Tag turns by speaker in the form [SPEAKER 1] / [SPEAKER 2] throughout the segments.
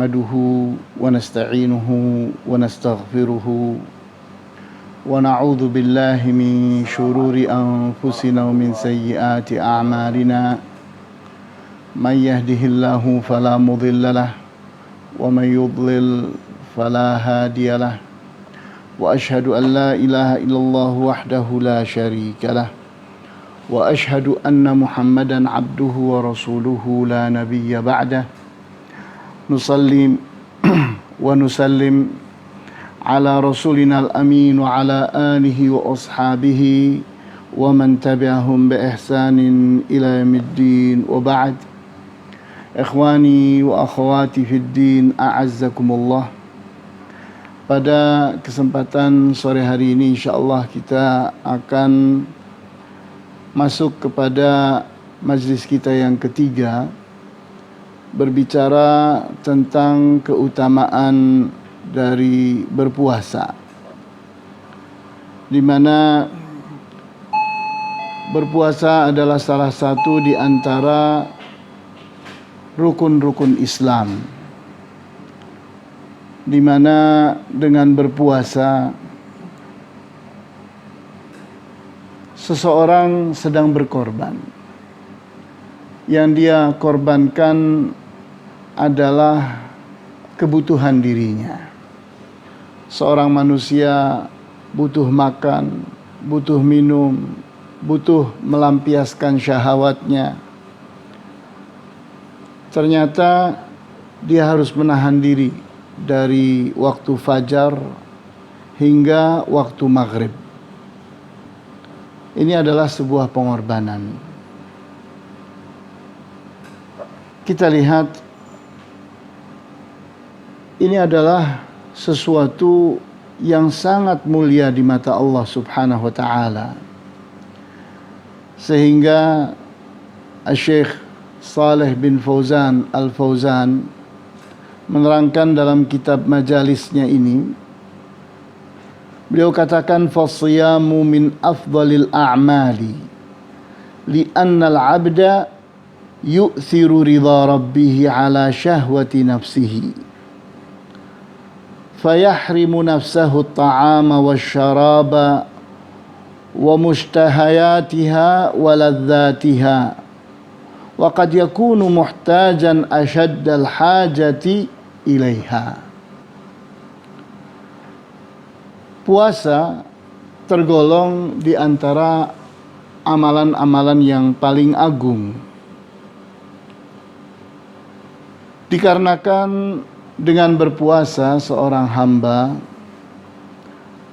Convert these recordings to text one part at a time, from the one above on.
[SPEAKER 1] نحمده ونستعينه ونستغفره ونعوذ بالله من شرور أنفسنا ومن سيئات أعمالنا من يهده الله فلا مضل له ومن يضلل فلا هادي له وأشهد أن لا إله إلا الله وحده لا شريك له وأشهد أن محمدا عبده ورسوله لا نبي بعده نصلي ونسلم على رسولنا الأمين وعلى آله وأصحابه ومن تبعهم بإحسان إلى يوم الدين وبعد إخواني وأخواتي في الدين أعزكم الله. Pada kesempatan sore hari ini insyaallah kita akan masuk kepada majlis kita yang ketiga, berbicara tentang keutamaan dari berpuasa, di mana berpuasa adalah salah satu di antara rukun-rukun Islam, di mana dengan berpuasa seseorang sedang berkorban. Yang dia korbankan adalah kebutuhan dirinya. Seorang manusia butuh makan, butuh minum, butuh melampiaskan syahwatnya. Ternyata dia harus menahan diri dari waktu fajar hingga waktu maghrib. Ini adalah sebuah pengorbanan. Kita lihat, ini adalah sesuatu yang sangat mulia di mata Allah Subhanahu wa taala. Sehingga Syekh Saleh bin Fauzan Al-Fauzan menerangkan dalam kitab majalisnya ini, beliau katakan fasiyamu min afdalil a'mali li'anna al-'abda yu'thiru ridha rabbih ala syahwati nafsihi fayahrimu nafsahu at-ta'ama wasyaraba wa mushtahayatiha wa ladzatiha wa qad yakunu muhtajan ashaddal hajati ilaiha. Puasa tergolong di antara amalan-amalan yang paling agung, dikarenakan dengan berpuasa seorang hamba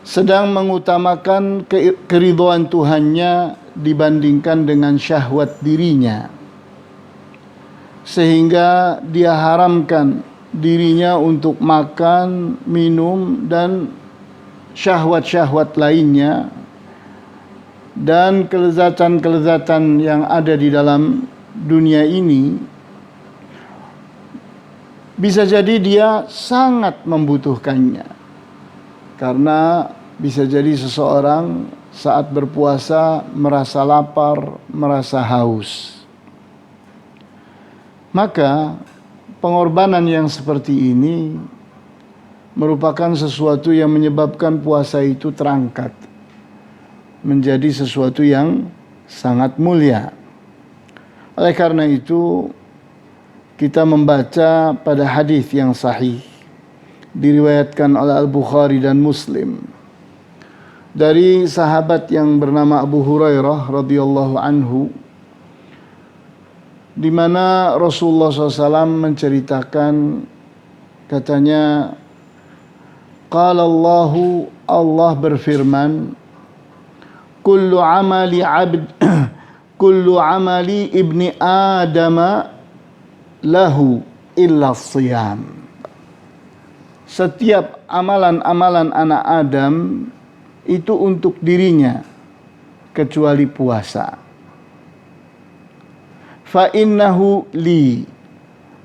[SPEAKER 1] sedang mengutamakan keridhaan Tuhannya dibandingkan dengan syahwat dirinya, sehingga dia haramkan dirinya untuk makan, minum, dan syahwat-syahwat lainnya, dan kelezatan-kelezatan yang ada di dalam dunia ini. Bisa jadi dia sangat membutuhkannya, karena bisa jadi seseorang saat berpuasa merasa lapar, merasa haus. Maka pengorbanan yang seperti ini merupakan sesuatu yang menyebabkan puasa itu terangkat menjadi sesuatu yang sangat mulia. Oleh karena itu, kita membaca pada hadis yang sahih diriwayatkan oleh Al-Bukhari dan Muslim dari sahabat yang bernama Abu Hurairah radhiyallahu anhu, di mana Rasulullah SAW menceritakan, katanya, qala Allahu, Allah berfirman, kullu amali ibni adama lahu illa siyam. Setiap amalan-amalan anak Adam itu untuk dirinya kecuali puasa. Fa innahu li,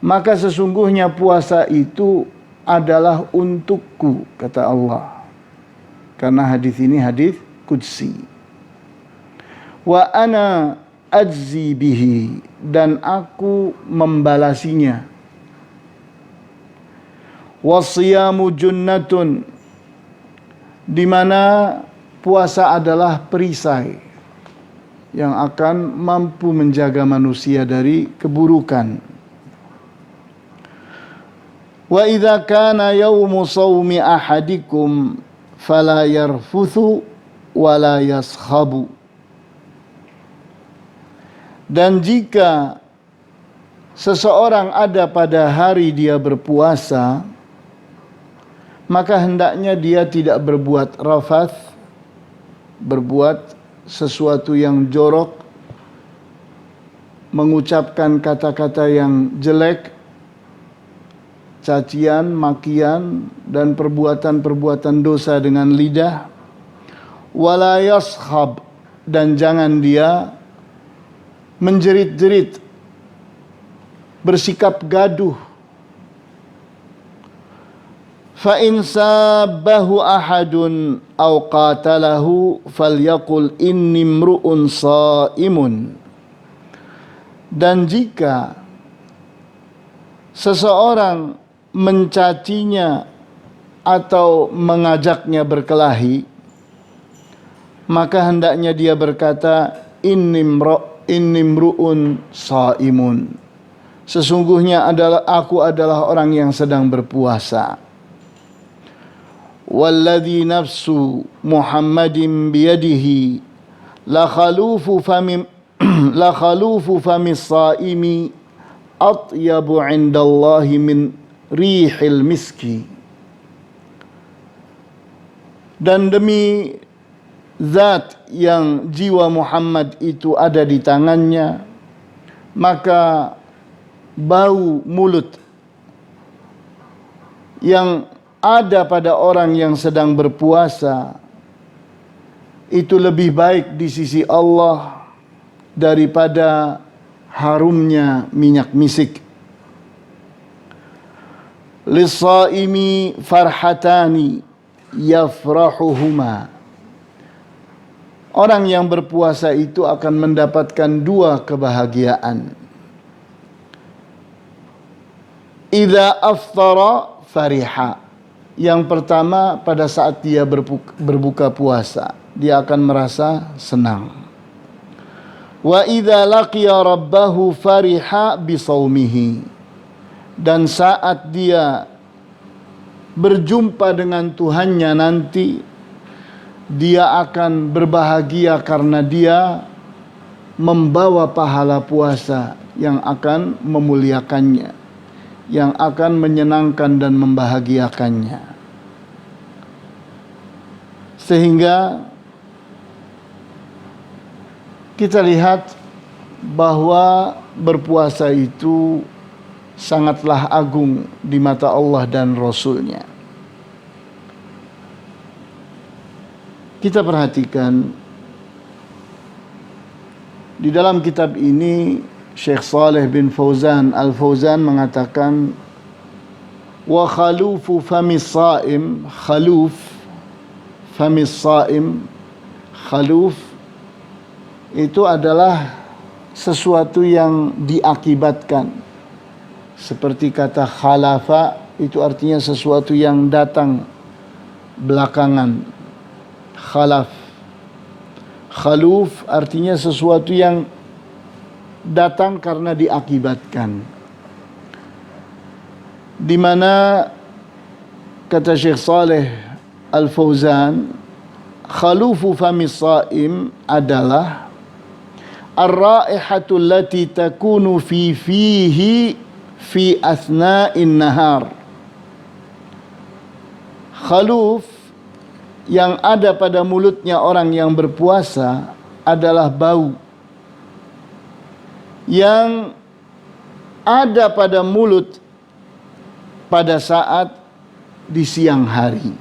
[SPEAKER 1] maka sesungguhnya puasa itu adalah untukku, kata Allah. Karena hadis ini hadis qudsi. Wa ana ajzi bihi, dan aku membalasinya. Wasiyamu junnatun, di mana puasa adalah perisai yang akan mampu menjaga manusia dari keburukan. Wa idza kana yaumu shaumi ahadikum fala yarfuthu wala yaskhabu. Dan jika seseorang ada pada hari dia berpuasa, maka hendaknya dia tidak berbuat rafath, berbuat sesuatu yang jorok, mengucapkan kata-kata yang jelek, cacian, makian, dan perbuatan-perbuatan dosa dengan lidah. Wala yaskhab, dan jangan dia menjerit-jerit, bersikap gaduh. Fa in sabbahu ahadun aw qatalahu falyaqul inni mru'un shaimun. Dan jika seseorang mencacinya atau mengajaknya berkelahi, maka hendaknya dia berkata, inni mru'un shaimun. Sesungguhnya aku adalah orang yang sedang berpuasa. Walladzi nafsu Muhammadin biyadihi la khalufu fami shaimi atyabu 'indallahi min rihil miski. Dan demi zat yang jiwa Muhammad itu ada di tangannya, maka bau mulut yang ada pada orang yang sedang berpuasa itu lebih baik di sisi Allah daripada harumnya minyak misik. Lis-shaimi farhatani yafrahuhuma. Orang yang berpuasa itu akan mendapatkan dua kebahagiaan. Idza aftara fariha. Yang pertama, pada saat dia berbuka puasa, dia akan merasa senang. Wa idza laqiya rabbahu fariha bisaumihi. Dan saat dia berjumpa dengan Tuhannya nanti, dia akan berbahagia karena dia membawa pahala puasa yang akan memuliakannya, yang akan menyenangkan dan membahagiakannya. Sehingga kita lihat bahwa berpuasa itu sangatlah agung di mata Allah dan Rasul-Nya. Kita perhatikan di dalam kitab ini Syekh Saleh bin Fauzan Al-Fauzan mengatakan, wa khalufu famis saim, khaluf famis saim, khaluf itu adalah sesuatu yang diakibatkan. Seperti kata khalafa itu artinya sesuatu yang datang belakangan. Khalaf. Khaluf artinya sesuatu yang datang karena diakibatkan. Di mana kata Syekh Saleh Al-Fauzan, khalufu famis shaim adalah ar-raihatu allati takunu fi fihi fi athna'in nahar. Khaluf yang ada pada mulutnya orang yang berpuasa adalah bau yang ada pada mulut pada saat di siang hari.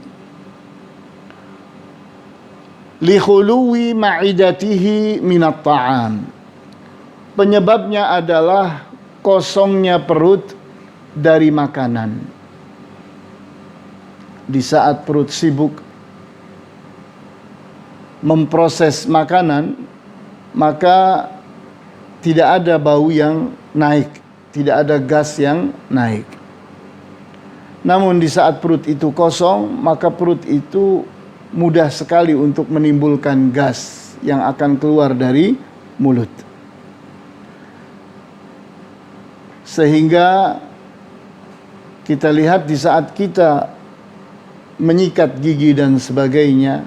[SPEAKER 1] Li khuluwi ma'idatihi minat ta'am. Penyebabnya adalah kosongnya perut dari makanan. Di saat perut sibuk memproses makanan, maka tidak ada bau yang naik, tidak ada gas yang naik. Namun di saat perut itu kosong, maka perut itu mudah sekali untuk menimbulkan gas yang akan keluar dari mulut. Sehingga kita lihat di saat kita menyikat gigi dan sebagainya,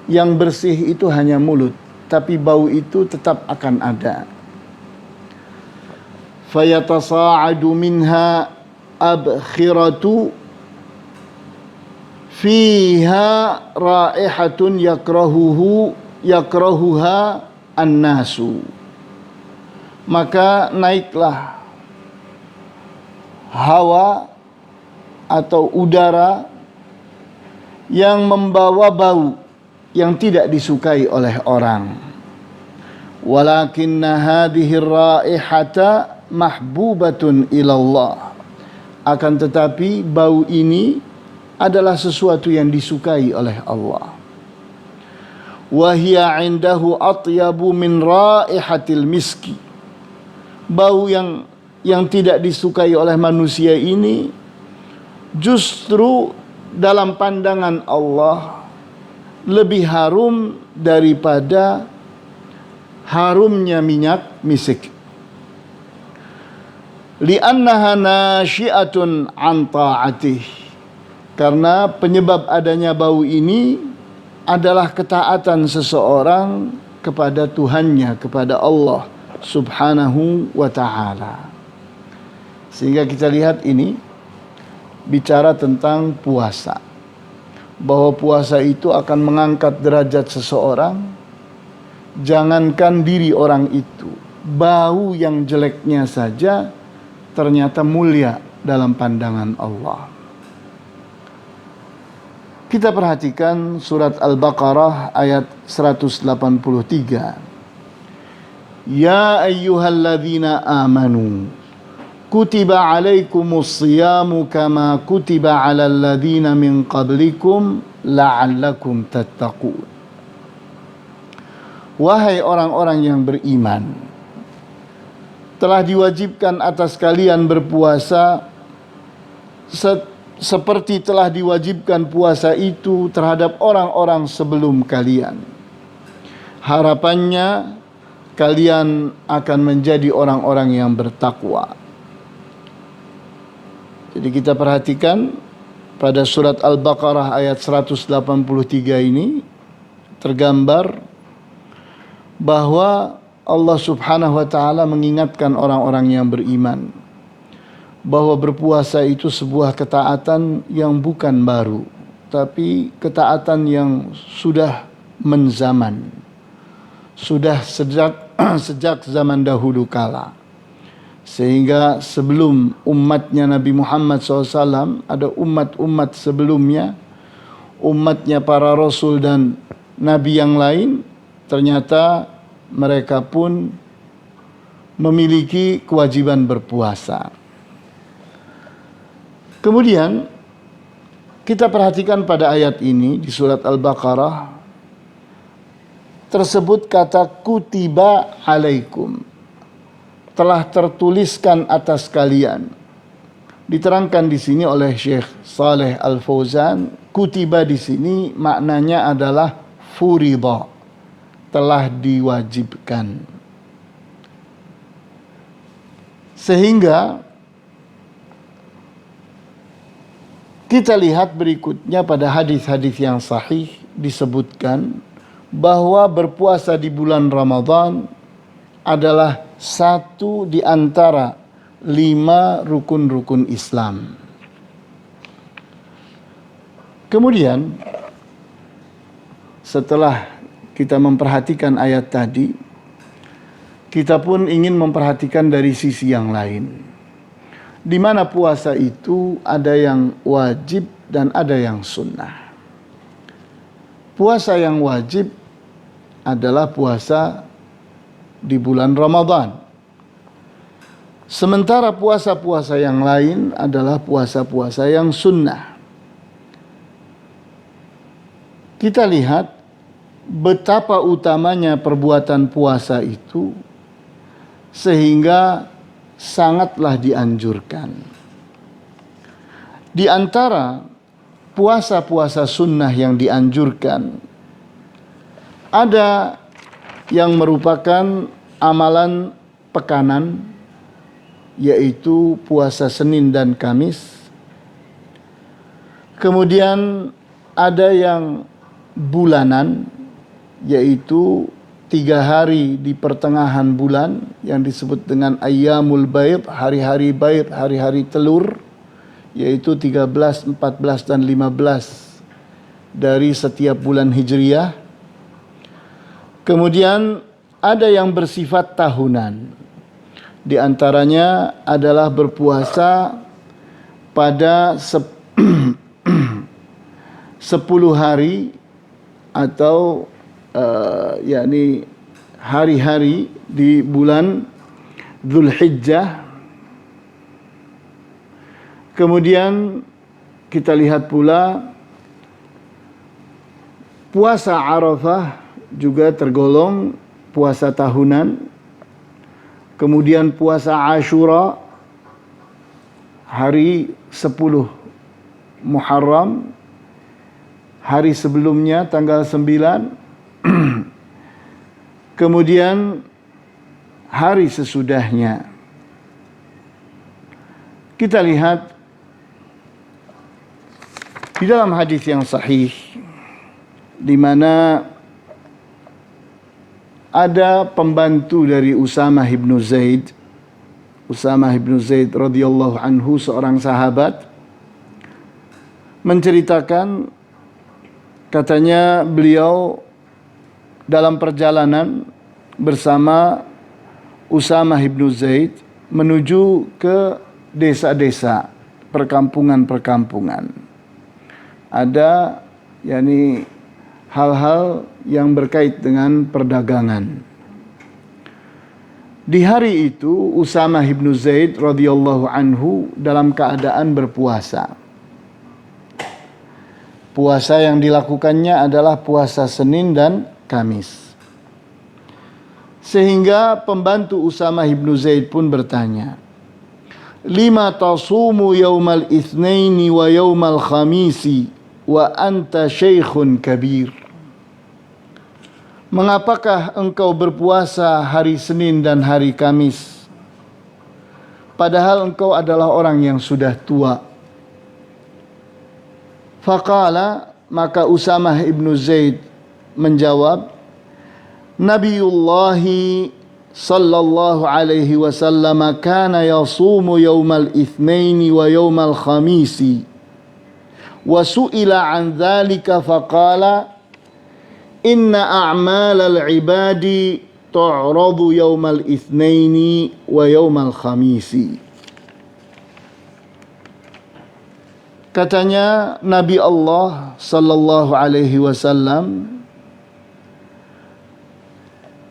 [SPEAKER 1] yang bersih itu hanya mulut, tapi bau itu tetap akan ada. Fayatasa'adu minha abkhiratu fiha raihatun yakrahuha annasu. Maka naiklah hawa atau udara yang membawa bau yang tidak disukai oleh orang. Walakinna hadhihi raihata mahbubatun ilallah. Akan tetapi bau ini adalah sesuatu yang disukai oleh Allah. Wa hiya 'indahu atyabu min raihatil miski. Bau yang tidak disukai oleh manusia ini justru dalam pandangan Allah lebih harum daripada harumnya minyak misik. Li'annaha nasyi'atun an ta'atih. Karena penyebab adanya bau ini adalah ketaatan seseorang kepada Tuhannya, kepada Allah Subhanahu wa ta'ala. Sehingga kita lihat ini bicara tentang puasa, bahwa puasa itu akan mengangkat derajat seseorang. Jangankan diri orang itu, bau yang jeleknya saja ternyata mulia dalam pandangan Allah. Kita perhatikan surat Al-Baqarah ayat 183. Ya ayyuhalladzina amanu kutiba alaikumus siyamu kama kutiba alal ladzina min qablikum la'allakum tattaqun. Wahai orang-orang yang beriman, telah diwajibkan atas kalian berpuasa seperti telah diwajibkan puasa itu terhadap orang-orang sebelum kalian. Harapannya kalian akan menjadi orang-orang yang bertakwa. Jadi kita perhatikan pada surat Al-Baqarah ayat 183 ini tergambar bahwa Allah Subhanahu wa ta'ala mengingatkan orang-orang yang beriman bahwa berpuasa itu sebuah ketaatan yang bukan baru, tapi ketaatan yang sudah menzaman, sudah sejak zaman dahulu kala. Sehingga sebelum umatnya Nabi Muhammad SAW, ada umat-umat sebelumnya, umatnya para rasul dan nabi yang lain, ternyata mereka pun memiliki kewajiban berpuasa. Kemudian kita perhatikan pada ayat ini di surat Al-Baqarah tersebut kata kutiba alaikum, telah tertuliskan atas kalian. Diterangkan di sini oleh Syekh Saleh Al-Fauzan, kutiba di sini maknanya adalah furida, telah diwajibkan. Sehingga kita lihat berikutnya pada hadis-hadis yang sahih disebutkan bahwa berpuasa di bulan Ramadan adalah satu di antara 5 rukun-rukun Islam. Kemudian setelah kita memperhatikan ayat tadi, kita pun ingin memperhatikan dari sisi yang lain, di mana puasa itu ada yang wajib dan ada yang sunnah. Puasa yang wajib adalah puasa di bulan Ramadan. Sementara puasa-puasa yang lain adalah puasa-puasa yang sunnah. Kita lihat betapa utamanya perbuatan puasa itu sehingga sangatlah dianjurkan. Di antara puasa-puasa sunnah yang dianjurkan, ada yang merupakan amalan pekanan, yaitu puasa Senin dan Kamis. Kemudian ada yang bulanan, yaitu 3 hari di pertengahan bulan yang disebut dengan Ayyamul Bayd, hari-hari bayd, hari-hari telur, yaitu 13, 14 dan 15 dari setiap bulan Hijriyah. Kemudian ada yang bersifat tahunan. Di antaranya adalah berpuasa pada 10 hari atau yakni hari-hari di bulan Dzulhijjah. Kemudian kita lihat pula puasa Arafah juga tergolong puasa tahunan. Kemudian puasa Ashura hari 10 Muharram, hari sebelumnya tanggal 9. Kemudian hari sesudahnya. Kita lihat di dalam hadis yang sahih, di mana ada pembantu dari Usamah ibnu Zaid. Usamah ibnu Zaid radhiyallahu anhu, seorang sahabat, menceritakan, katanya beliau dalam perjalanan bersama Usamah ibnu Zaid menuju ke desa-desa, perkampungan-perkampungan. Ada yakni hal-hal yang berkait dengan perdagangan. Di hari itu Usamah ibnu Zaid radhiyallahu anhu dalam keadaan berpuasa. Puasa yang dilakukannya adalah puasa Senin dan Kamis. Sehingga pembantu Usamah ibnu Zaid pun bertanya, "Lima tasumu yaumal itsnaini wa yaumal khamisi wa anta syaikhun kabir?" Mengapakah engkau berpuasa hari Senin dan hari Kamis, padahal engkau adalah orang yang sudah tua? Faqala, maka Usamah ibnu Zaid menjawab, Nabiullahi sallallahu alaihi wasallam kana yasumu yaumal itsnaini wa yaumal khamisi wa su'ila an dzalika faqala inna a'malal ibadi tu'radu yaumal itsnaini wa yaumal khamisi. Katanya Nabi Allah sallallahu alaihi wasallam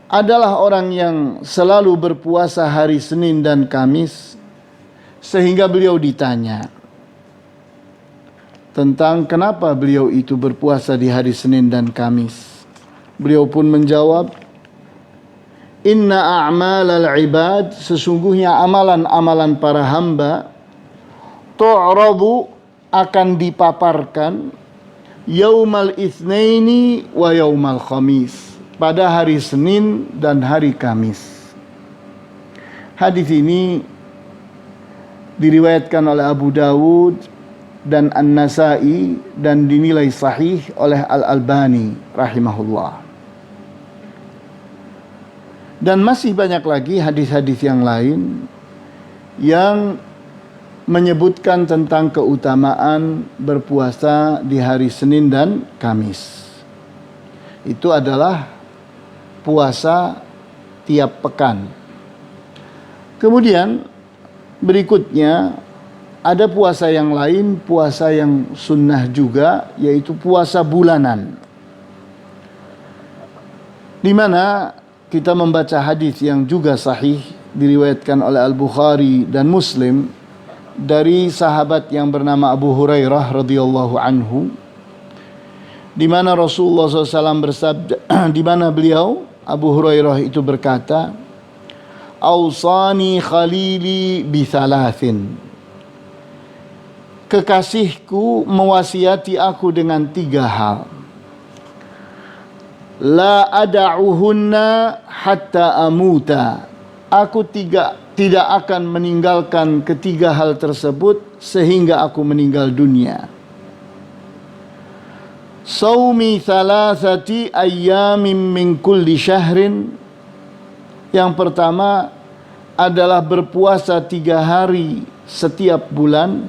[SPEAKER 1] adalah orang yang selalu berpuasa hari Senin dan Kamis, sehingga beliau ditanya tentang kenapa beliau itu berpuasa di hari Senin dan Kamis. Beliau pun menjawab, Inna a'malal ibad, sesungguhnya amalan-amalan para hamba, tu'radu, akan dipaparkan, yaumal itsnaini wa yaumal khamis, pada hari Senin dan hari Kamis. Hadis ini diriwayatkan oleh Abu Dawud dan An-Nasai dan dinilai sahih oleh Al-Albani rahimahullah. Dan masih banyak lagi hadis-hadis yang lain yang menyebutkan tentang keutamaan berpuasa di hari Senin dan Kamis. Itu adalah puasa tiap pekan. Kemudian berikutnya ada puasa yang lain, puasa yang sunnah juga, yaitu puasa bulanan, di mana kita membaca hadis yang juga sahih diriwayatkan oleh Al-Bukhari dan Muslim dari sahabat yang bernama Abu Hurairah radhiyallahu anhu, di mana Rasulullah SAW bersabda, di mana beliau Abu Hurairah itu berkata, Ausani khalili bi thalathin, kekasihku mewasiati aku dengan 3 hal. La ada'uhunna hatta amuta. Aku tidak akan meninggalkan ketiga hal tersebut sehingga aku meninggal dunia. Saumi thalathati ayyamin min kulli syahrin. Yang pertama adalah berpuasa 3 hari setiap bulan.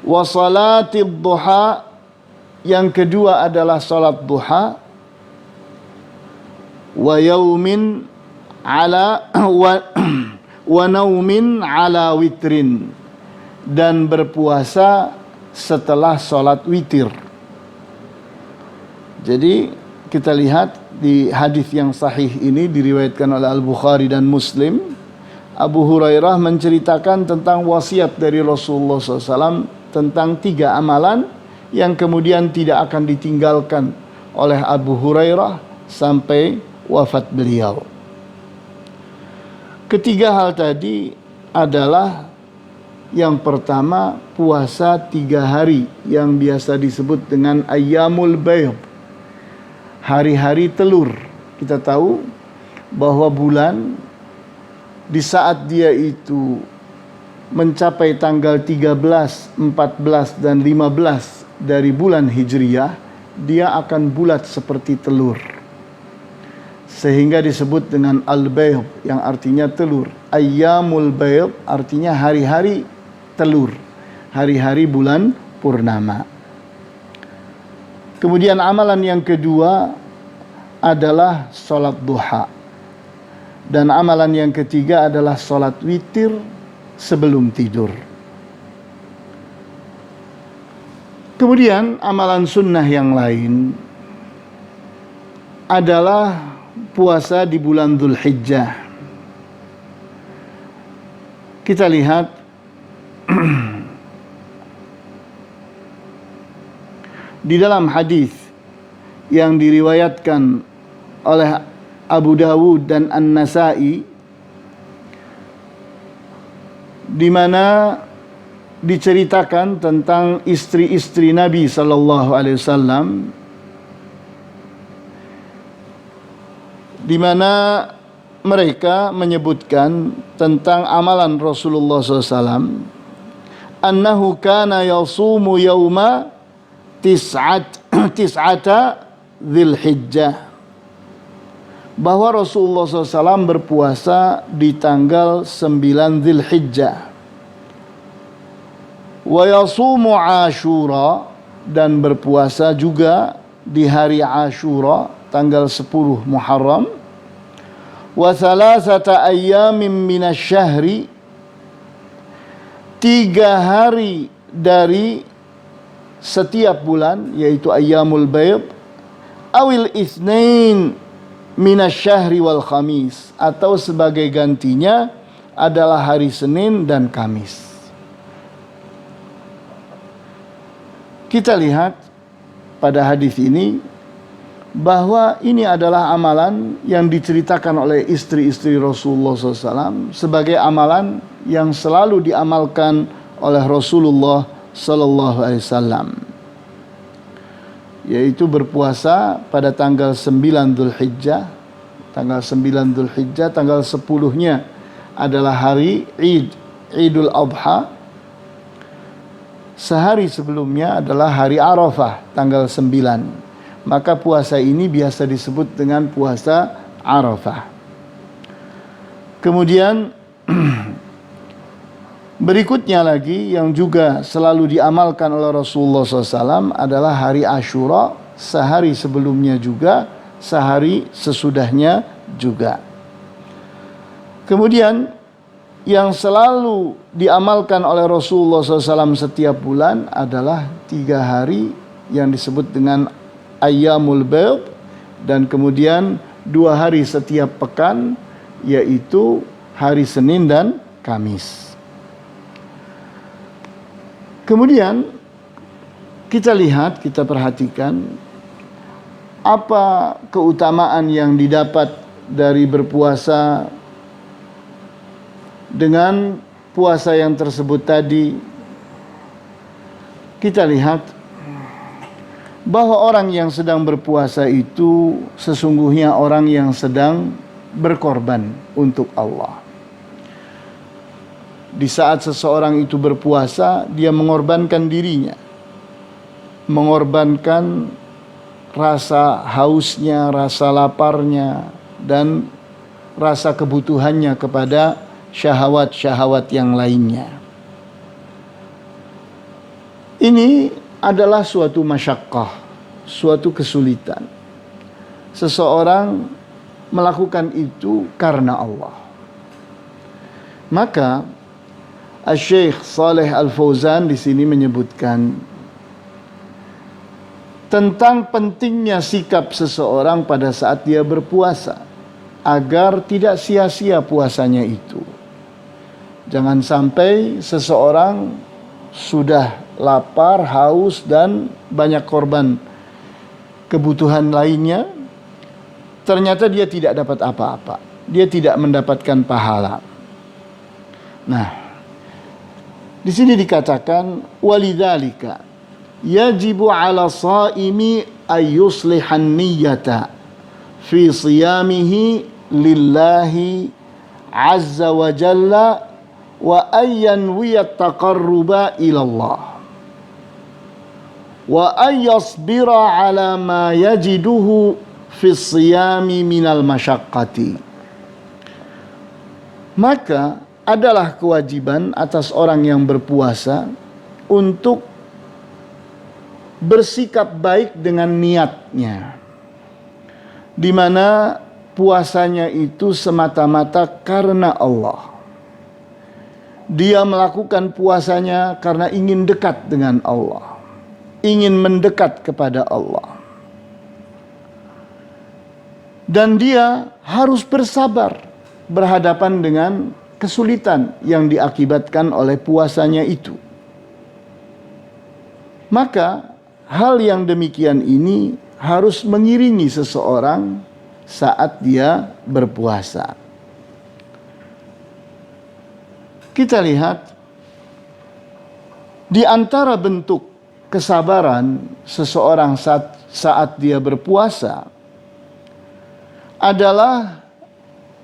[SPEAKER 1] Wa salatid duha. Yang kedua adalah salat duha. Wa yaumin ala wa naumin ala witrin. Dan berpuasa setelah salat witir. Jadi kita lihat di hadis yang sahih ini diriwayatkan oleh Al-Bukhari dan Muslim. Abu Hurairah menceritakan tentang wasiat dari Rasulullah SAW tentang 3 amalan yang kemudian tidak akan ditinggalkan oleh Abu Hurairah sampai wafat beliau. Ketiga hal tadi adalah yang pertama puasa 3 hari yang biasa disebut dengan Ayyamul Bayd, hari-hari telur. Kita tahu bahwa bulan di saat dia itu mencapai tanggal 13, 14 dan 15 dari bulan Hijriyah, dia akan bulat seperti telur. Sehingga disebut dengan Al-Bayd yang artinya telur. Ayyamul Bayd artinya hari-hari telur, hari-hari bulan purnama. Kemudian amalan yang kedua adalah salat duha. Dan amalan yang ketiga adalah salat witir sebelum tidur. Kemudian amalan sunnah yang lain adalah puasa di bulan Dzulhijjah. Kita lihat di dalam hadis yang diriwayatkan oleh Abu Dawud dan An-Nasai, di mana diceritakan tentang istri-istri Nabi sallallahu alaihi wasallam, di mana mereka menyebutkan tentang amalan Rasulullah SAW, annahu kana yasumu yawma tis'ata Dzulhijjah, bahwa Rasulullah SAW berpuasa di tanggal 9 Dzulhijjah. Wa yasumu Ashura, dan berpuasa juga di hari Ashura tanggal 10 Muharram. Wa thalathata ayyamin minasyahri, 3 hari dari setiap bulan, yaitu Ayyamul Bayd, awil itsnain minasyahri wal khamis, atau sebagai gantinya adalah hari Senin dan Kamis. Kita lihat pada hadis ini bahwa ini adalah amalan yang diceritakan oleh istri-istri Rasulullah SAW sebagai amalan yang selalu diamalkan oleh Rasulullah Sallallahu Alaihi Wasallam, yaitu berpuasa pada tanggal 9 Dzulhijjah. Tanggal 9 Dzulhijjah, tanggal 10-nya adalah hari Idul Adha. Sehari sebelumnya adalah hari Arafah, tanggal 9. Maka puasa ini biasa disebut dengan puasa Arafah. Kemudian berikutnya lagi yang juga selalu diamalkan oleh Rasulullah SAW adalah hari Ashura, sehari sebelumnya juga, sehari sesudahnya juga. Kemudian yang selalu diamalkan oleh Rasulullah SAW setiap bulan adalah 3 hari yang disebut dengan Ayyamul Bayd, dan kemudian 2 hari setiap pekan, yaitu hari Senin dan Kamis. Kemudian kita lihat, kita perhatikan apa keutamaan yang didapat dari berpuasa dengan puasa yang tersebut tadi, kita lihat bahwa orang yang sedang berpuasa itu sesungguhnya orang yang sedang berkorban untuk Allah. Di saat seseorang itu berpuasa, dia mengorbankan dirinya, mengorbankan rasa hausnya, rasa laparnya, dan rasa kebutuhannya kepada syahwat-syahwat yang lainnya. Ini adalah suatu masyaqqah, suatu kesulitan. Seseorang melakukan itu karena Allah. Maka Syekh Shalih Al-Fauzan di sini menyebutkan tentang pentingnya sikap seseorang pada saat dia berpuasa agar tidak sia-sia puasanya itu. Jangan sampai seseorang sudah lapar, haus, dan banyak korban kebutuhan lainnya, ternyata dia tidak dapat apa-apa. Dia tidak mendapatkan pahala. Nah, di sini dikatakan walidzalika yajibu 'ala shaimi ay yuslihan niyyata fi shiyamihi lillahi 'azza wa jalla wa ayyanwiya taqarruba ila Allah wa ayyasbira 'ala ma yajiduhu fi shiyami minal masyaqqati. Maka adalah kewajiban atas orang yang berpuasa untuk bersikap baik dengan niatnya, di mana puasanya itu semata-mata karena Allah. Dia melakukan puasanya karena ingin dekat dengan Allah, ingin mendekat kepada Allah. Dan dia harus bersabar berhadapan dengan kesulitan yang diakibatkan oleh puasanya itu. Maka hal yang demikian ini harus mengiringi seseorang saat dia berpuasa. Kita lihat di antara bentuk kesabaran seseorang saat dia berpuasa adalah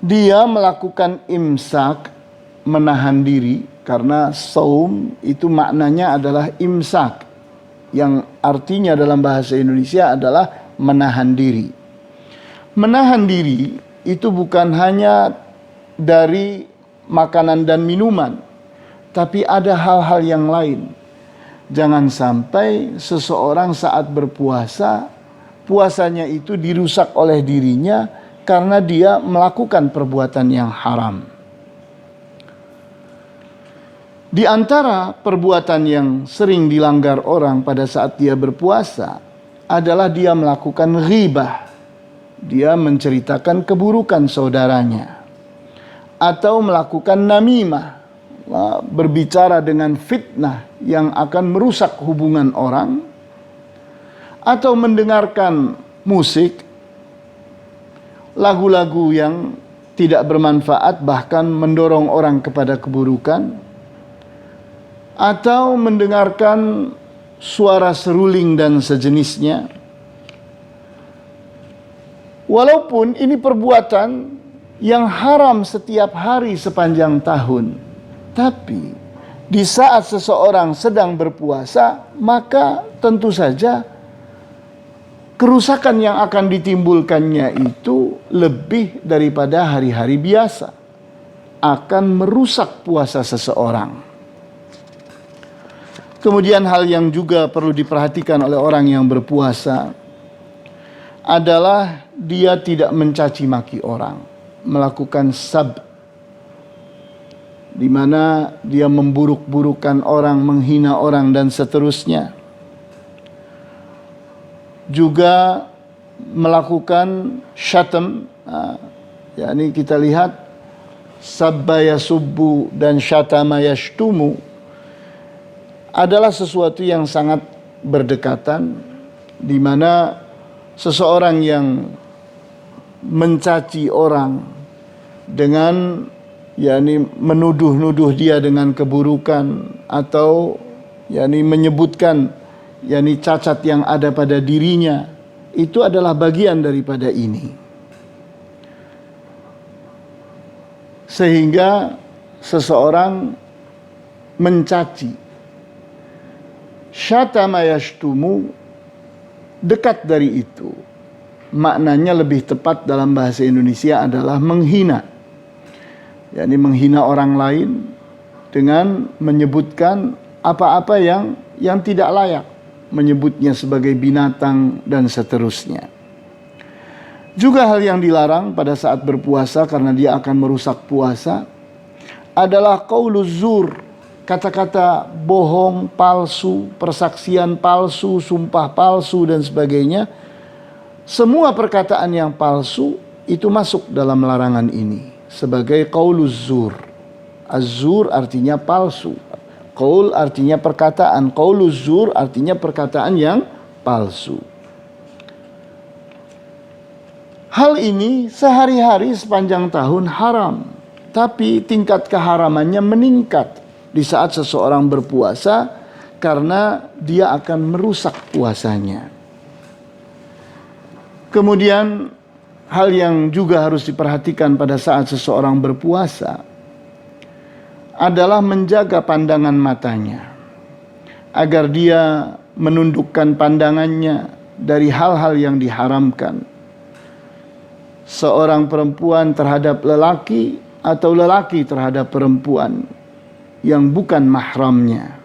[SPEAKER 1] dia melakukan imsak, menahan diri, karena saum itu maknanya adalah imsak, yang artinya dalam bahasa Indonesia adalah menahan diri. Menahan diri itu bukan hanya dari makanan dan minuman, tapi ada hal-hal yang lain. Jangan sampai seseorang saat berpuasa, puasanya itu dirusak oleh dirinya karena dia melakukan perbuatan yang haram. Di antara perbuatan yang sering dilanggar orang pada saat dia berpuasa adalah dia melakukan ghibah. Dia menceritakan keburukan saudaranya. Atau melakukan namimah, berbicara dengan fitnah yang akan merusak hubungan orang. Atau mendengarkan musik, lagu-lagu yang tidak bermanfaat, bahkan mendorong orang kepada keburukan, atau mendengarkan suara seruling dan sejenisnya. Walaupun ini perbuatan yang haram setiap hari sepanjang tahun, tapi di saat seseorang sedang berpuasa, maka tentu saja kerusakan yang akan ditimbulkannya itu lebih daripada hari-hari biasa, akan merusak puasa seseorang. Kemudian hal yang juga perlu diperhatikan oleh orang yang berpuasa adalah dia tidak mencaci maki orang, melakukan sab, di mana dia memburuk-burukan orang, menghina orang dan seterusnya. Juga melakukan syatam, yakni kita lihat sabba yasubbu dan syatama yashtumu adalah sesuatu yang sangat berdekatan, di mana seseorang yang mencaci orang dengan yakni menuduh-nuduh dia dengan keburukan, atau yakni menyebutkan yakni cacat yang ada pada dirinya, itu adalah bagian daripada ini. Sehingga seseorang mencaci, syatama yashtumu, dekat dari itu. Maknanya lebih tepat dalam bahasa Indonesia adalah menghina, yakni menghina orang lain dengan menyebutkan apa-apa yang tidak layak, menyebutnya sebagai binatang dan seterusnya. Juga hal yang dilarang pada saat berpuasa karena dia akan merusak puasa adalah qauluz zur, kata-kata bohong, palsu, persaksian palsu, sumpah palsu dan sebagainya. Semua perkataan yang palsu itu masuk dalam larangan ini sebagai qauluz zur. Az-zur artinya palsu. Qaul artinya perkataan. Qauluz zur artinya perkataan yang palsu. Hal ini sehari-hari sepanjang tahun haram. Tapi tingkat keharamannya meningkat di saat seseorang berpuasa karena dia akan merusak puasanya. Kemudian hal yang juga harus diperhatikan pada saat seseorang berpuasa adalah menjaga pandangan matanya, agar dia menundukkan pandangannya dari hal-hal yang diharamkan. Seorang perempuan terhadap lelaki atau lelaki terhadap perempuan yang bukan mahramnya.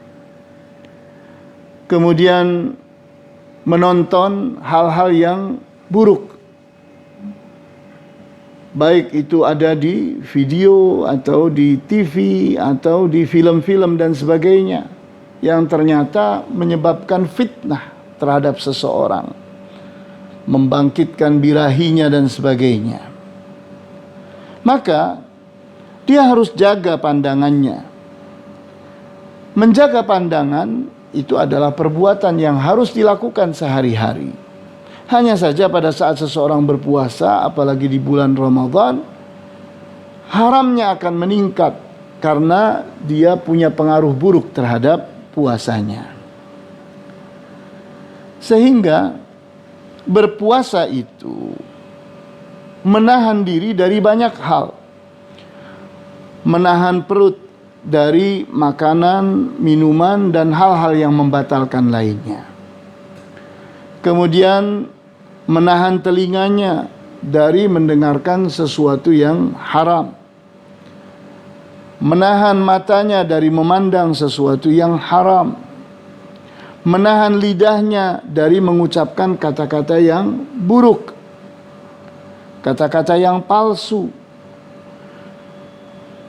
[SPEAKER 1] Kemudian menonton hal-hal yang buruk, baik itu ada di video atau di TV atau di film-film dan sebagainya, yang ternyata menyebabkan fitnah terhadap seseorang, membangkitkan birahinya dan sebagainya. Maka dia harus jaga pandangannya. Menjaga pandangan itu adalah perbuatan yang harus dilakukan sehari-hari. Hanya saja pada saat seseorang berpuasa, apalagi di bulan Ramadan, haramnya akan meningkat karena dia punya pengaruh buruk terhadap puasanya. Sehingga berpuasa itu menahan diri dari banyak hal. Menahan perut dari makanan, minuman, dan hal-hal yang membatalkan lainnya. Kemudian menahan telinganya dari mendengarkan sesuatu yang haram. Menahan matanya dari memandang sesuatu yang haram. Menahan lidahnya dari mengucapkan kata-kata yang buruk, kata-kata yang palsu.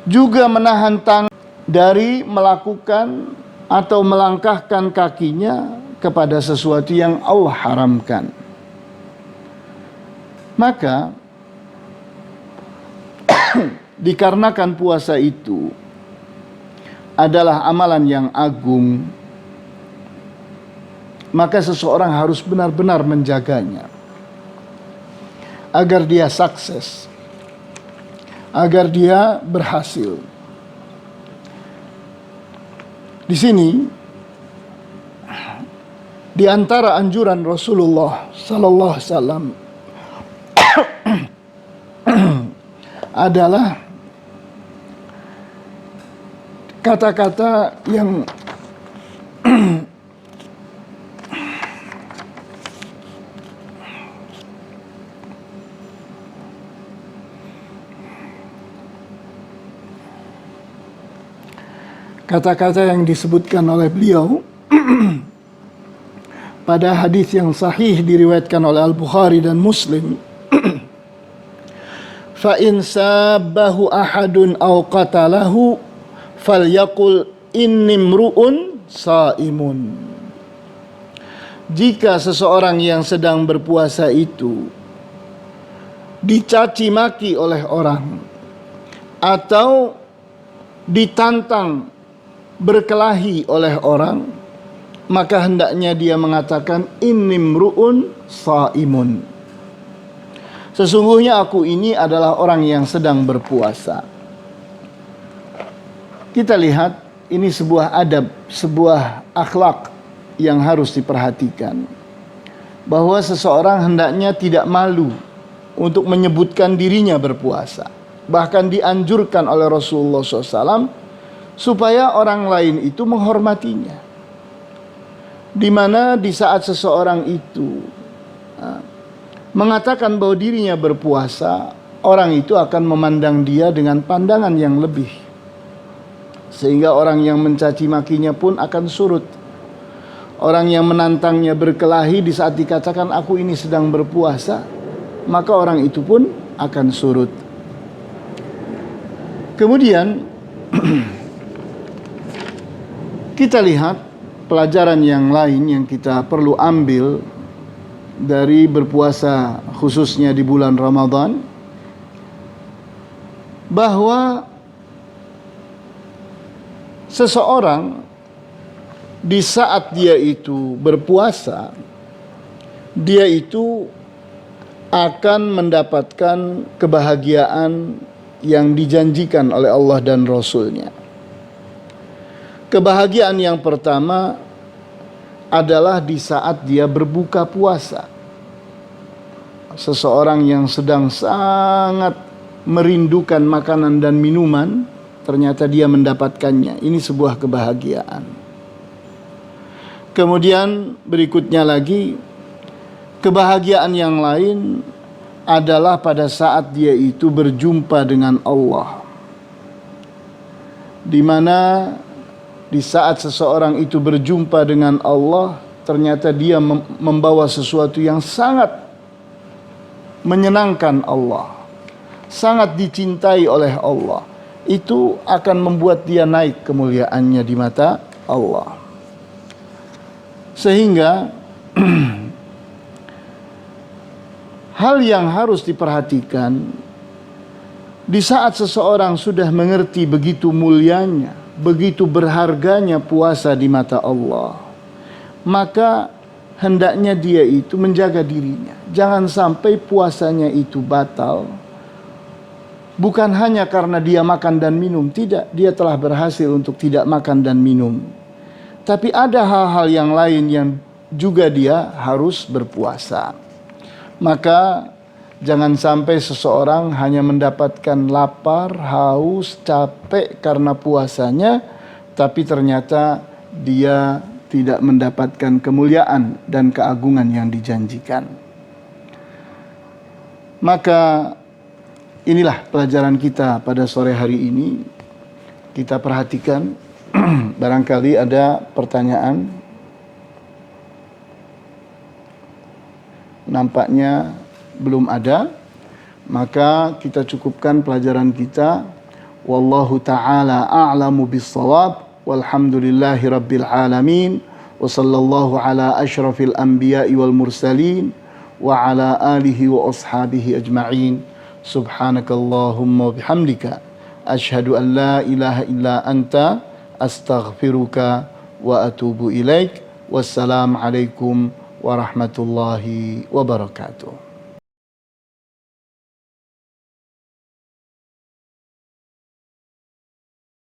[SPEAKER 1] Juga menahan tangan dari melakukan atau melangkahkan kakinya kepada sesuatu yang Allah haramkan. Maka dikarenakan puasa itu adalah amalan yang agung, maka seseorang harus benar-benar menjaganya agar dia sukses, agar dia berhasil. Di sini di antara anjuran Rasulullah sallallahu alaihi wasallam adalah kata-kata yang kata-kata yang disebutkan oleh beliau pada hadis yang sahih diriwayatkan oleh Al-Bukhari dan Muslim. Fa in sabbahu ahadun aw qatalahu falyaqul inni mru'un saimun. Jika seseorang yang sedang berpuasa itu dicaci maki oleh orang atau ditantang berkelahi oleh orang, maka hendaknya dia mengatakan inni mru'un saimun. Sesungguhnya aku ini adalah orang yang sedang berpuasa. Kita lihat ini sebuah adab, sebuah akhlak yang harus diperhatikan. Bahwa seseorang hendaknya tidak malu untuk menyebutkan dirinya berpuasa. Bahkan dianjurkan oleh Rasulullah SAW supaya orang lain itu menghormatinya. Di mana di saat seseorang itu mengatakan bahwa dirinya berpuasa, orang itu akan memandang dia dengan pandangan yang lebih. Sehingga orang yang mencaci makinya pun akan surut. Orang yang menantangnya berkelahi di saat dikatakan aku ini sedang berpuasa, maka orang itu pun akan surut. Kemudian kita lihat pelajaran yang lain yang kita perlu ambil dari berpuasa khususnya di bulan Ramadan, bahwa seseorang di saat dia itu berpuasa, dia itu akan mendapatkan kebahagiaan yang dijanjikan oleh Allah dan Rasul-Nya. Kebahagiaan yang pertama adalah di saat dia berbuka puasa. Seseorang yang sedang sangat merindukan makanan dan minuman, ternyata dia mendapatkannya. Ini sebuah kebahagiaan. Kemudian berikutnya lagi, kebahagiaan yang lain adalah pada saat dia itu berjumpa dengan Allah. Di mana di saat seseorang itu berjumpa dengan Allah, ternyata dia membawa sesuatu yang sangat menyenangkan Allah, sangat dicintai oleh Allah. Itu akan membuat dia naik kemuliaannya di mata Allah. Sehingga hal yang harus diperhatikan di saat seseorang sudah mengerti begitu mulianya, begitu berharganya puasa di mata Allah, maka hendaknya dia itu menjaga dirinya. Jangan sampai puasanya itu batal, bukan hanya karena dia makan dan minum. Tidak, dia telah berhasil untuk tidak makan dan minum. Tapi ada hal-hal yang lain yang juga dia harus berpuasa. Maka jangan sampai seseorang hanya mendapatkan lapar, haus, capek karena puasanya, tapi ternyata dia tidak mendapatkan kemuliaan dan keagungan yang dijanjikan. Maka inilah pelajaran kita pada sore hari ini. Kita perhatikan. Barangkali ada pertanyaan. Nampaknya belum ada. Maka kita cukupkan pelajaran kita. Wallahu ta'ala a'lamu bis-shawab. Walhamdulillahi rabbil alamin. Wa sallallahu ala asyrafil anbiya'i wal mursalin. Wa ala alihi wa ashabihi ajma'in. Subhanakallahumma bihamdika. Ashhadu an la ilaha illa anta. Astaghfiruka wa atubu ilaik. Wassalamualaikum warahmatullahi wabarakatuh.